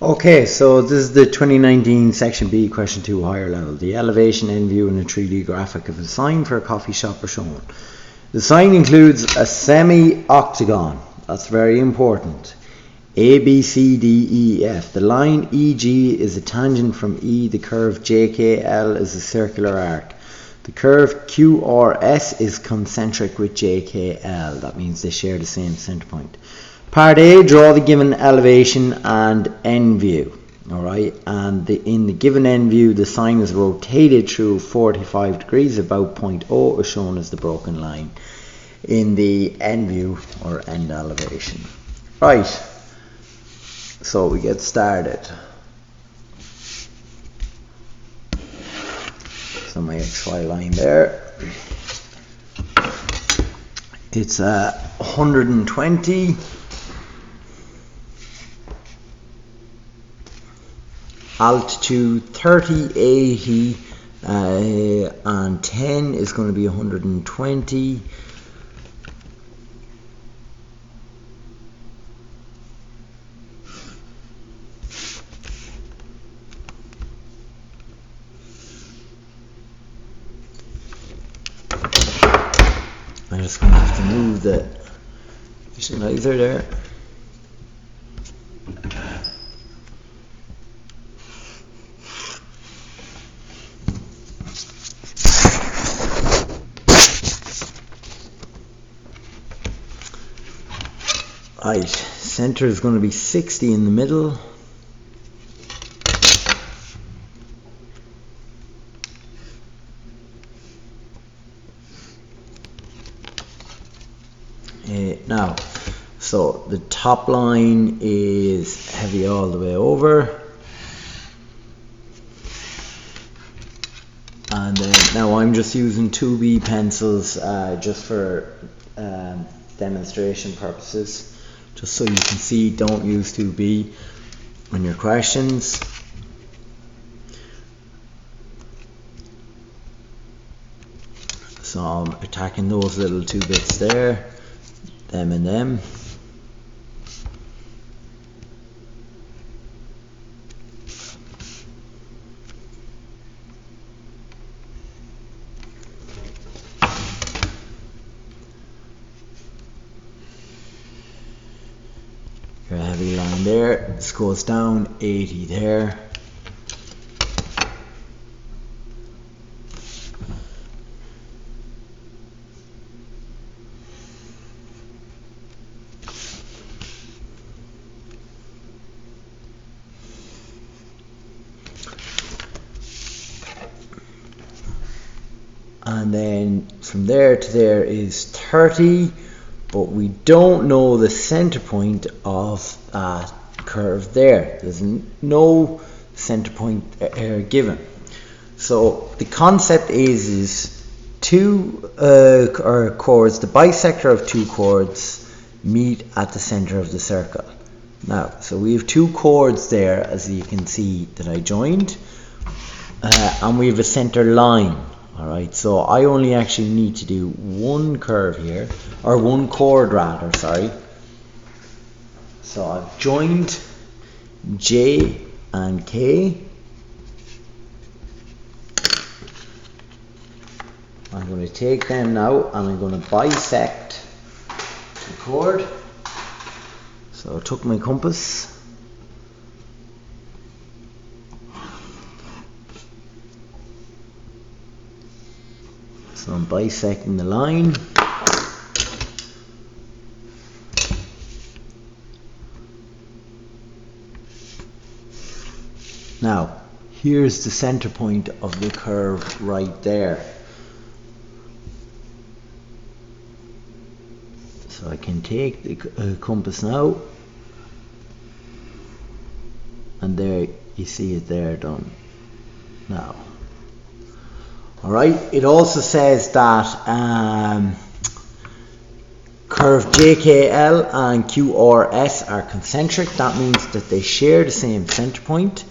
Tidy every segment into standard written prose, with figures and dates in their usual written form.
Okay, so this is the 2019 Section B, Question 2, higher level. The elevation, end view, and a 3D graphic of a sign for a coffee shop are shown. The sign includes a semi-octagon. That's very important. A, B, C, D, E, F. The line EG is a tangent from E. The curve JKL is a circular arc. The curve QRS is concentric with JKL. That means they share the same center point. Part A, draw the given elevation and end view. Alright, and in the given end view, the sign is rotated through 45 degrees, about point O is shown as the broken line in the end view or end elevation. Right, so we get started. So my XY line there, it's 120. Altitude 30, 80, and 10 is going to be 120. I'm just going to have to move the visualizer there. Right, center is going to be 60 in the middle. Now, so the top line is heavy all the way over. And then now I'm just using 2B pencils just for demonstration purposes. Just so you can see, don't use 2B on your questions. So I'm attacking those little 2 bits there, them and them. Your heavy line there, this goes down 80 there. And then from there to there is 30, but we don't know the center point of that curve there. There's no center point given. So the concept is two chords, the bisector of two chords meet at the center of the circle. Now, so we have 2 chords there, as you can see, that I joined, and we have a center line. Alright, so I only actually need to do one curve here, or one chord rather, sorry. So I've joined J and K. I'm going to take them now and I'm going to bisect the chord. So I took my compass. So I'm bisecting the line. Now, here's the center point of the curve right there. So I can take the compass now, and there you see it there done now. Alright, it also says that curve JKL and QRS are concentric. That means that they share the same center point.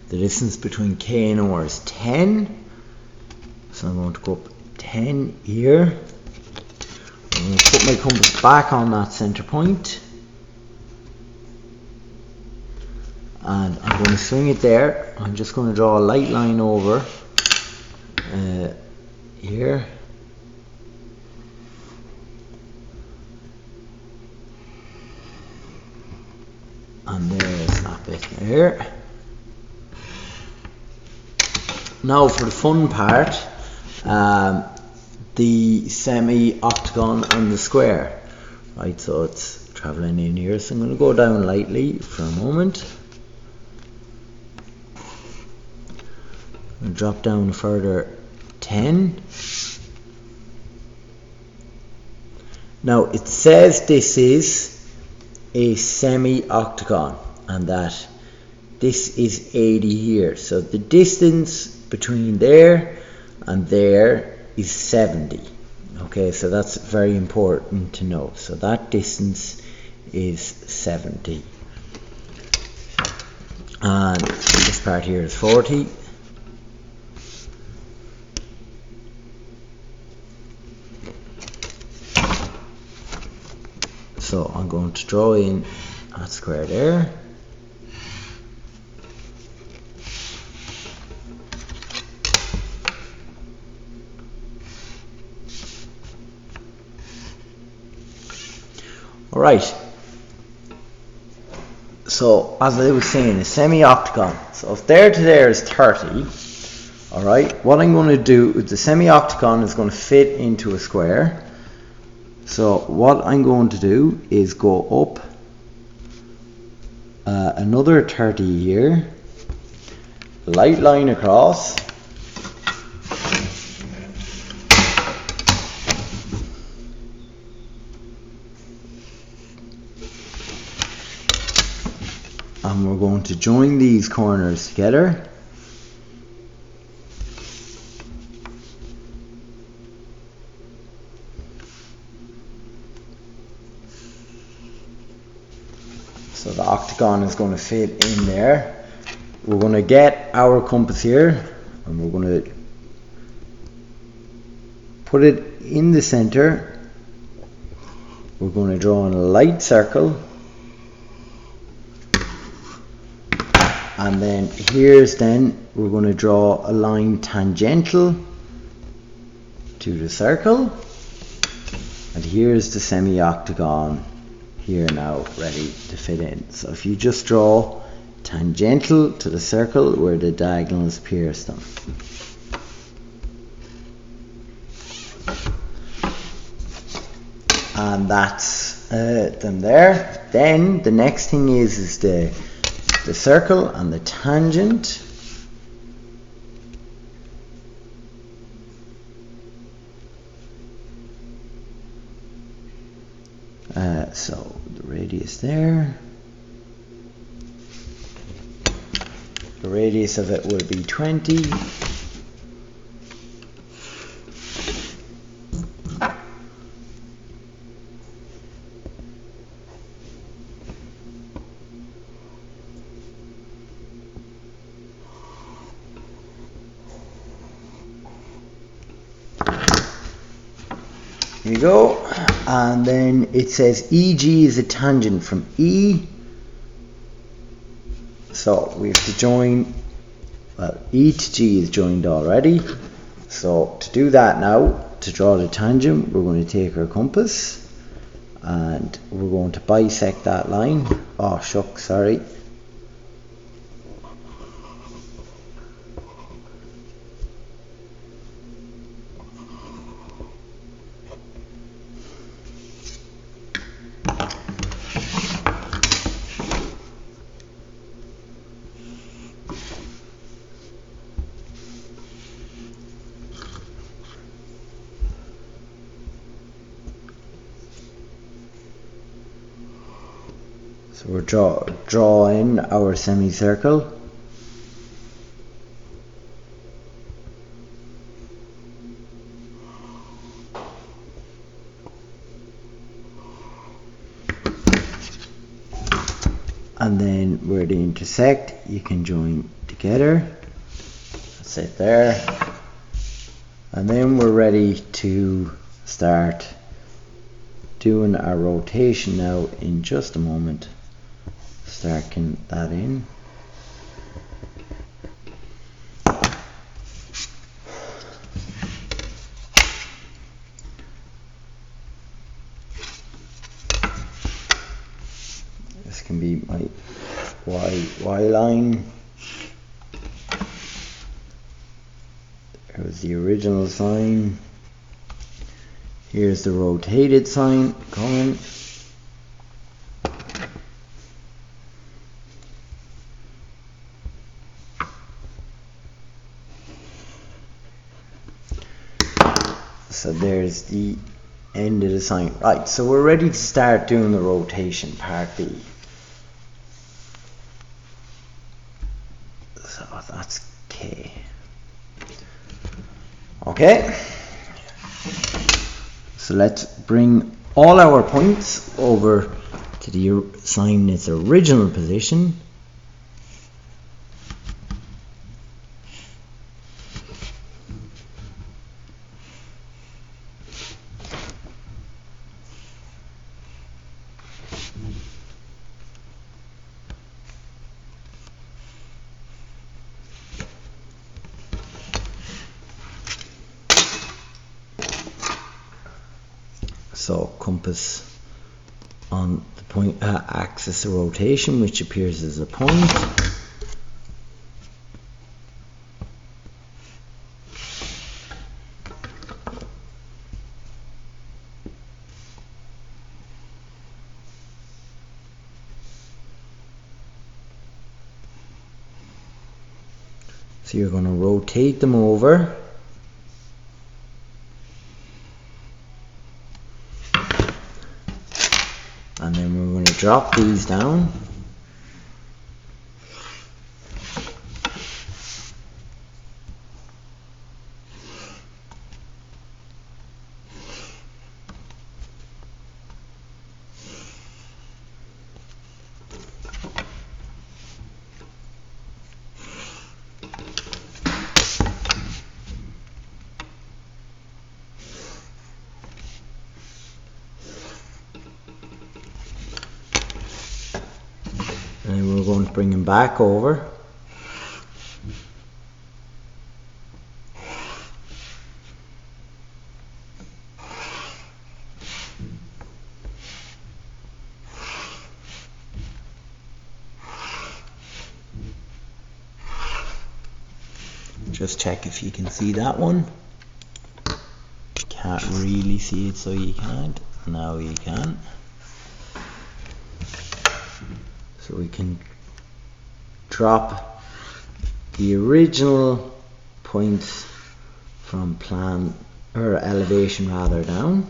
The distance between K and R is 10. So I'm going to go up 10 here. I'm going to put my compass back on that center point. and I'm going to swing it there. I'm just going to draw a light line over here, and there's that bit there. Now for the fun part, the semi-octagon and the square. Right, so it's travelling in here, so I'm going to go down lightly for a moment. And drop down a further 10. Now it says this is a semi-octagon and that this is 80 here. So the distance between there and there is 70. Okay, so that's very important to know. So that distance is 70. And this part here is 40. So I'm going to draw in that square there. Alright, so as I was saying, a semi-octagon. So if there to there is 30, alright, what I'm going to do with the semi-octagon is going to fit into a square. So what I'm going to do is go up another 30 here, light line across, and we're going to join these corners together. So the octagon is going to fit in there. We're going to get our compass here and we're going to put it in the center. We're going to draw in a light circle. And then we're going to draw a line tangential to the circle. And here's the semi-octagon here now ready to fit in. So if you just draw tangential to the circle where the diagonals pierce them. And that's them there. Then the next thing is the circle and the tangent. So the radius there. The radius of it will be 20. Here you go, and then it says EG is a tangent from E, so we have to join, well, E to G is joined already, so to do that now, to draw the tangent, we're going to take our compass and we're going to bisect that line. Oh shucks, sorry. So we're drawing our semicircle. And then where they intersect, you can join together. That's it there. And then we're ready to start doing our rotation now in just a moment. Starting that in. y line. There was the original sign. Here's the rotated sign coming. So there's the end of the sign. Right, so we're ready to start doing the rotation, part B. So that's K. Okay. So let's bring all our points over to the sign in its original position. So compass on the point axis of rotation, which appears as a point. So you're going to rotate them over. And then we're going to drop these down. And then we're going to bring them back over. Just check if you can see that one. Can't really see it, so you can't. Now you can. So we can drop the original points from plan or elevation rather down.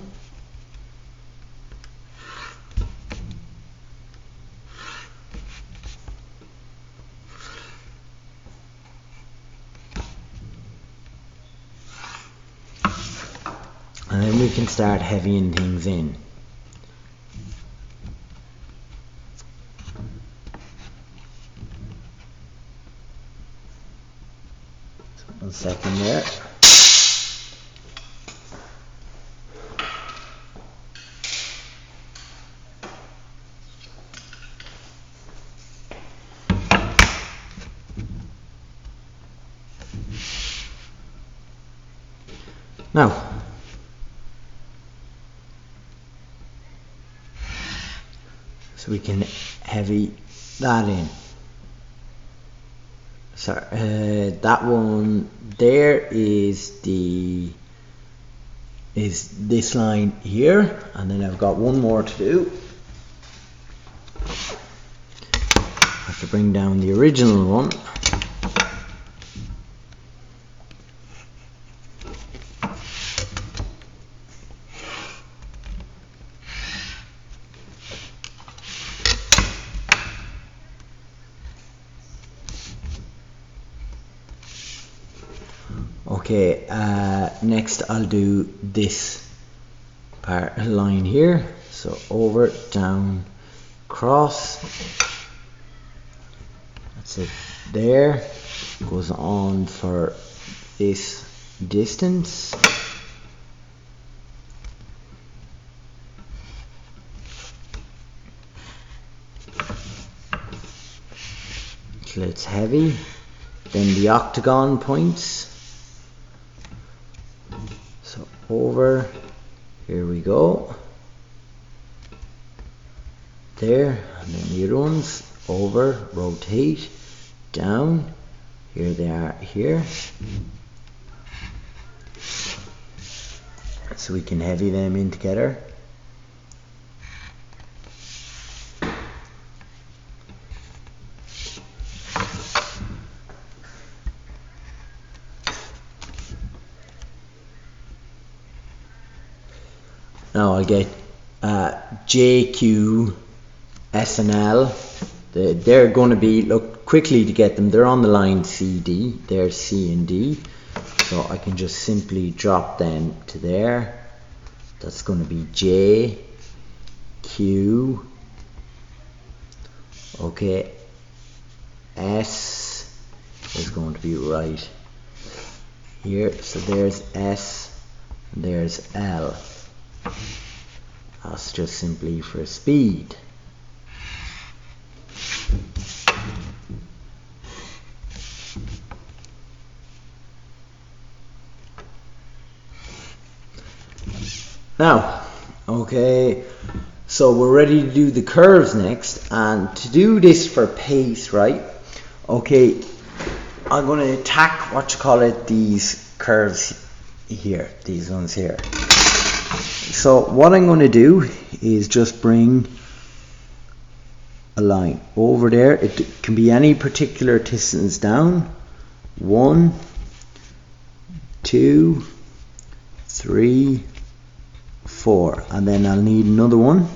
And then we can start heavying things in. So 1 second there. Now, so we can heavy that in. So that one there is this line here, and then I've got one more to do. I have to bring down the original one. Okay, next I'll do this line here. So over, down, cross. That's it there. Goes on for this distance. So it's heavy. Then the octagon points. So over, here we go. There, and then the other ones. over, rotate, down, here they are here. So we can heavy them in together. Now I get J, Q, S and L. They're going to be, look quickly to get them, they're on the line C, D, there's C and D. So I can just simply drop them to there. That's going to be J, Q, okay, S is going to be right here. So there's S, and there's L. That's just simply for speed. Now, okay, so we're ready to do the curves next, and to do this for pace, right? Okay, I'm going to attack these curves here, these ones here. So what I'm going to do is just bring a line over there. It can be any particular distance down. 1, 2, 3, 4, and then I'll need another one.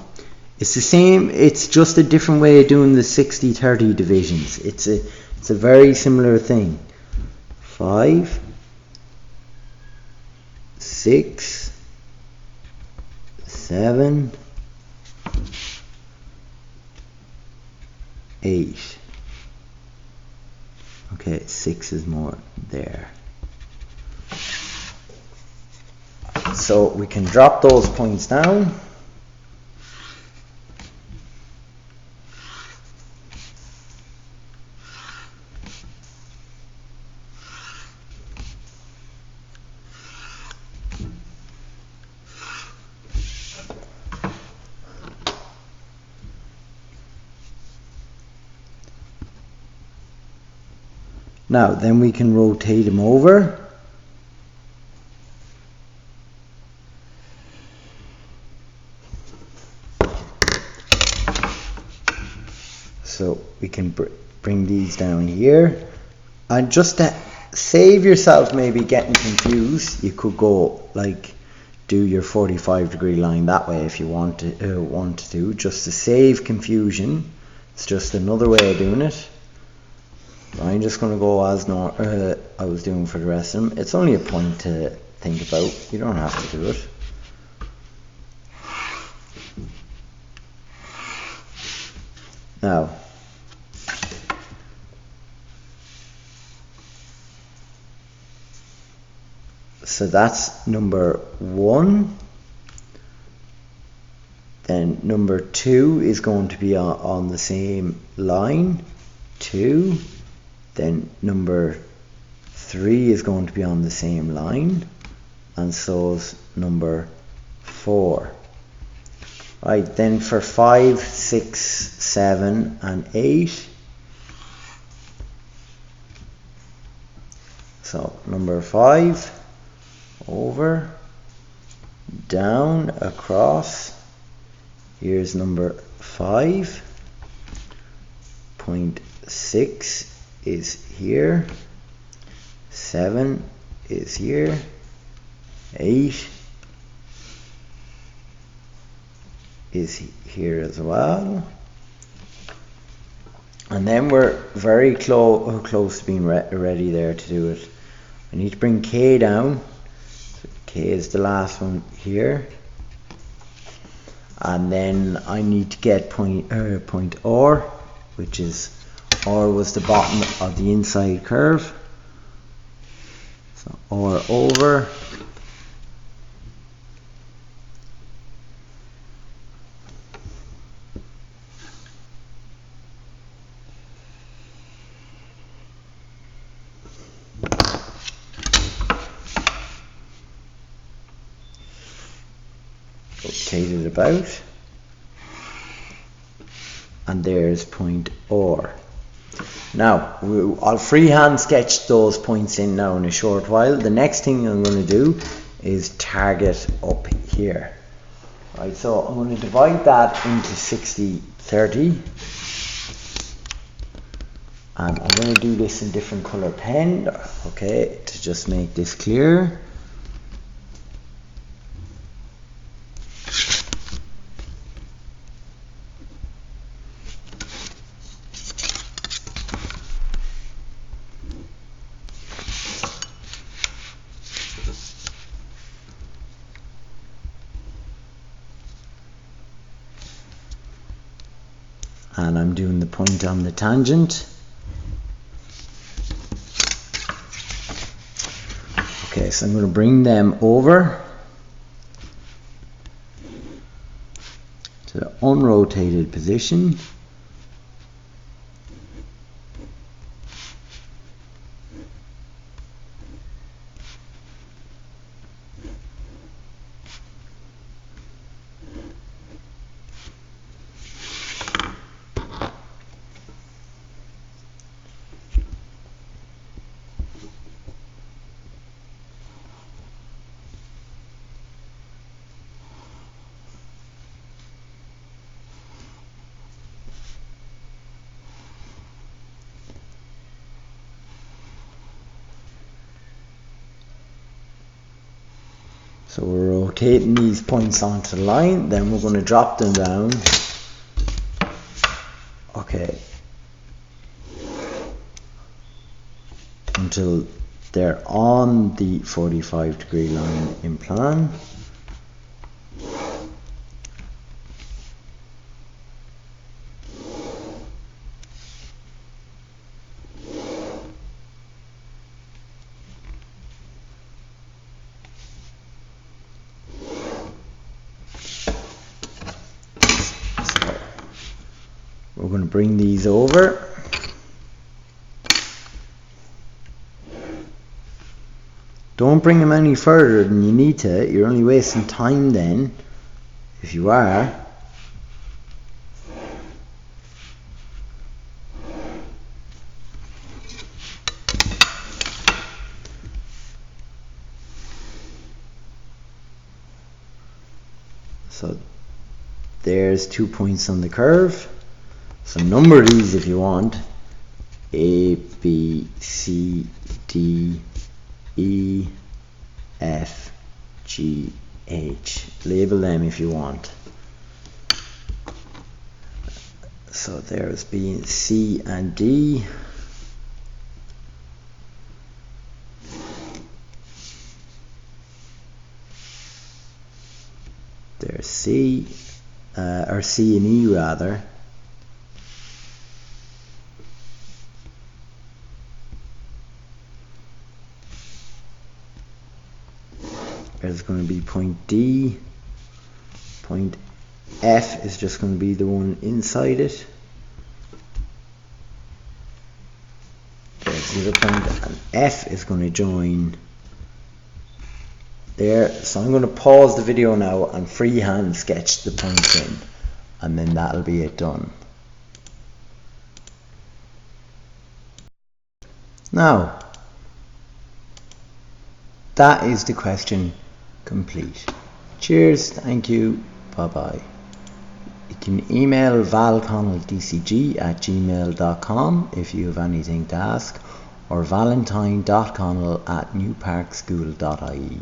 It's the same, it's just a different way of doing the 60-30 divisions. It's a very similar thing. 5, 6, 7, 8. Okay, 6 is more there. So we can drop those points down. Now then we can rotate them over. So we can bring these down here, and just to save yourself maybe getting confused, you could go like do your 45-degree line that way if you want to, just to save confusion. It's just another way of doing it. I'm just going to go as I was doing for the rest of them. It's only a point to think about. You don't have to do it. Now, so that's number 1. Then number 2 is going to be on the same line. 2. Then number 3 is going to be on the same line. And so is number 4. Right, then for 5, 6, 7 and 8. So number 5, over, down, across. Here's number 5. Point 6 is here. 7 is here. 8 is here as well. And then we're very close to being ready there to do it. I need to bring K down. So K is the last one here. And then I need to get point R, which is R was the bottom of the inside curve. So R over. Rotate it about, and there's point R. Now, I'll freehand sketch those points in now in a short while. The next thing I'm going to do is target up here. Right, so I'm going to divide that into 60/30. And I'm going to do this in different color pen, okay, to just make this clear. And I'm doing the point on the tangent. Okay, so I'm going to bring them over to the unrotated position. So we're rotating these points onto the line, then we're going to drop them down. Okay. Until they're on the 45-degree line in plan. We're going to bring these over. Don't bring them any further than you need to. You're only wasting time then, if you are. So there's 2 points on the curve. So number these if you want. A, B, C, D, E, F, G, H. Label them if you want. So there's B, C and D. There's C, or C and E rather. There's going to be point D. Point F is just going to be the one inside it. There's the other point, and F is going to join there. So I'm going to pause the video now and freehand sketch the points in, and then that'll be it done. Now, that is the question complete. Cheers, thank you, bye bye. You can email valconnelldcg@gmail.com if you have anything to ask, or valentine.connell@newparkschool.ie.